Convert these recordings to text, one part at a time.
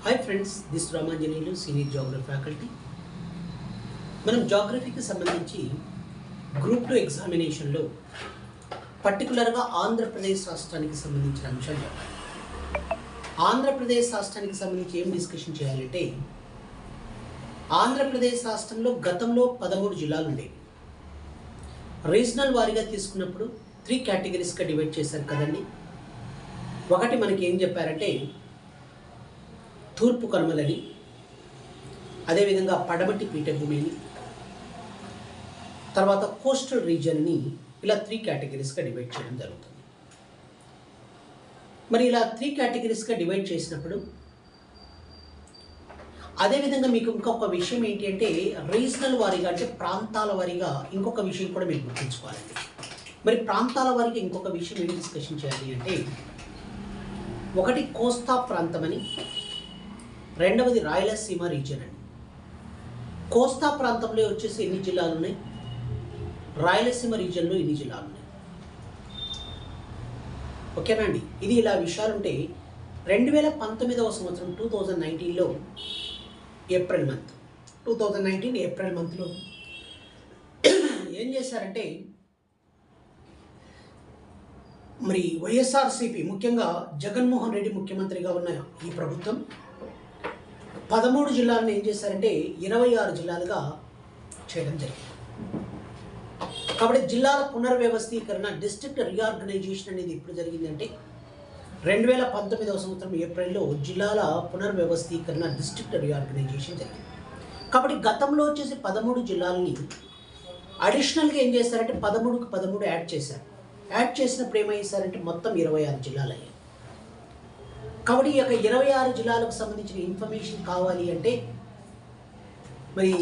Hi friends, this Ramanjaneyulu senior geography faculty. మనం జాగ్రఫీకి సంబంధించి group 2 ఎగ్జామినేషన్లో పర్టికులర్గా ఆంధ్రప్రదేశ్ రాష్ట్రానికి సంబంధించిన అంశాలు చెప్పాలి. ఆంధ్రప్రదేశ్ రాష్ట్రానికి సంబంధించి ఏం డిస్కషన్ చేయాలంటే, ఆంధ్రప్రదేశ్ రాష్ట్రంలో గతంలో 13 జిల్లాలు ఉండేవి. రీజనల్ వారీగా తీసుకున్నప్పుడు 3 కేటగిరీస్గా డివైడ్ చేశారు కదండి. ఒకటి మనకి ఏం చెప్పారంటే తూర్పు కనుమలని, అదేవిధంగా పడమటి పీఠభూమి అని, తర్వాత కోస్టల్ రీజియన్ని ఇలా 3 కేటగిరీస్గా డివైడ్ చేయడం జరుగుతుంది. మరి ఇలా 3 కేటగిరీస్గా డివైడ్ చేసినప్పుడు అదేవిధంగా మీకు ఇంకొక విషయం ఏంటి అంటే, రీజనల్ వారీగా అంటే ప్రాంతాల వారీగా ఇంకొక విషయం కూడా మీరు గుర్తుంచుకోవాలండి. మరి ప్రాంతాల వారీగా ఇంకొక విషయం ఏం డిస్కషన్ చేయాలి అంటే, ఒకటి కోస్తా ప్రాంతం అని, రెండవది రాయలసీమ రీజియన్ అండి. కోస్తా ప్రాంతంలో వచ్చేసి ఎన్ని జిల్లాలు ఉన్నాయి, రాయలసీమ రీజియన్లో ఎన్ని జిల్లాలు ఉన్నాయి, ఓకేనా అండి. ఇది ఇలా విషయాలు ఉంటే 2019వ సంవత్సరం 2019లో ఏప్రిల్ మంత్లో ఏం చేశారంటే, మరి వైఎస్ఆర్సీపీ ముఖ్యంగా జగన్మోహన్ రెడ్డి ముఖ్యమంత్రిగా ఉన్న ఈ ప్రభుత్వం 13 జిల్లాలను ఏం చేశారంటే 26 జిల్లాలుగా చేయడం జరిగింది. కాబట్టి జిల్లాల పునర్వ్యవస్థీకరణ, డిస్ట్రిక్ట్ రీఆర్గనైజేషన్ అనేది ఎప్పుడు జరిగిందంటే 2019వ సంవత్సరం ఏప్రిల్లో జిల్లాల పునర్వ్యవస్థీకరణ, డిస్ట్రిక్ట్ రీఆర్గనైజేషన్ జరిగింది. కాబట్టి గతంలో వచ్చేసి 13 జిల్లాలని అడిషనల్గా ఏం చేశారంటే 13కు 13 యాడ్ చేశారు. యాడ్ చేసినప్పుడు ఏమయ్యేసారంటే మొత్తం 26 జిల్లాలు అయ్యాయి. కాబట్టి ఈ యొక్క 26 జిల్లాలకు సంబంధించిన ఇన్ఫర్మేషన్ కావాలి అంటే మరి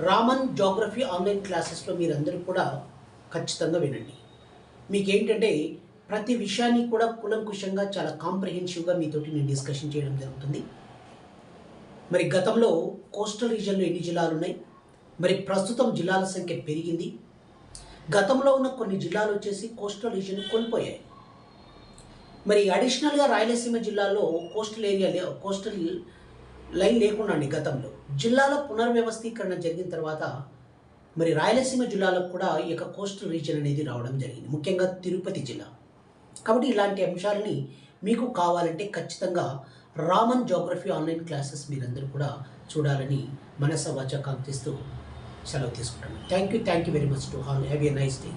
రామన్ జాగ్రఫీ ఆన్లైన్ క్లాసెస్లో మీరందరూ కూడా ఖచ్చితంగా వినండి. మీకేంటంటే ప్రతి విషయాన్ని కూడా కూలంకుషంగా చాలా కాంప్రహెన్సివ్గా మీతోటి నేను డిస్కషన్ చేయడం జరుగుతుంది. మరి గతంలో కోస్టల్ రీజియన్లో ఎన్ని జిల్లాలు ఉన్నాయి, మరి ప్రస్తుతం జిల్లాల సంఖ్య పెరిగింది. గతంలో ఉన్న కొన్ని జిల్లాలు వచ్చేసి కోస్టల్ రీజియన్ కోల్పోయాయి. మరి అడిషనల్గా రాయలసీమ జిల్లాలో కోస్టల్ లైన్ లేకుండా అండి. గతంలో జిల్లాల పునర్వ్యవస్థీకరణ జరిగిన తర్వాత మరి రాయలసీమ జిల్లాలకు కూడా ఈ యొక్క కోస్టల్ రీజియన్ అనేది రావడం జరిగింది, ముఖ్యంగా తిరుపతి జిల్లా. కాబట్టి ఇలాంటి అంశాలని మీకు కావాలంటే ఖచ్చితంగా రామన్ జాగ్రఫీ ఆన్లైన్ క్లాసెస్ మీరందరూ కూడా చూడాలని మనస వాచ కాంక్షిస్తూ సెలవు తీసుకుంటాను. Thank you very much to all. Have a nice day.